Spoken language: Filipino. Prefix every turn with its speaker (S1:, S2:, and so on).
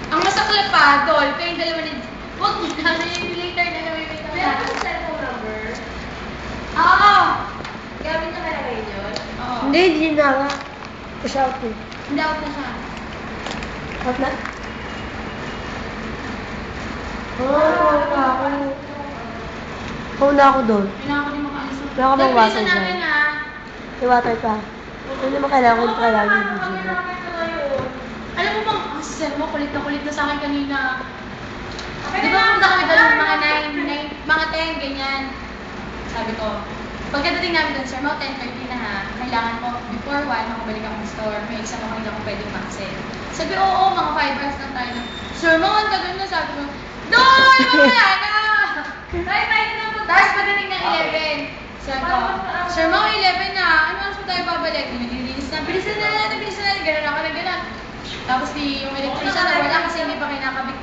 S1: Ang masaklap pa, Dol, kayong dalawa ni... Huwag mo na, later na gawin ito.
S2: Meron ka cellphone number?
S1: Oo!
S2: Gamit na kaya ngayon yun?
S1: Oo.
S3: Hindi na nga. Shout eh.
S1: Hindi ako na siya.
S3: What na? Wala ako. Wala ako doon.
S1: Kailangan ko din makaalis.
S3: Wala ka bang
S1: Dol,
S3: water
S1: bilisan
S3: dyan?
S1: natin ha.
S3: May water pa. Hindi naman kailangan ko kailangan yung
S2: Kami
S3: video.
S2: namin na ngayon.
S1: Alam mo bang, ang sir mo, kulit na sa akin kanina.
S2: Okay
S1: Di
S2: na
S1: ba
S2: lang.
S1: punta kami doon mga 9, mga 10, ganyan. Sabi ko, pagkadating namin doon, sir mo, 10:30 na ha. Kailangan ko, before 1, makabalik ako ng store. May exam ako, hindi ako pwedeng ma-access. Sabi, oo, mga 5 hours na tayo. Sir mo, ang tagal na, sabi ko, Dol! Mamaya na!
S2: Tayo na po.
S1: Tapos pagdating ng 11, sabi ko, Sir mo, 11 na, ano oras pa tayo babalik? Nililinis na, bilisan na natin, gano'n ako na gano'n. Tapos yung electrician na wala kasi hindi pa kinakabit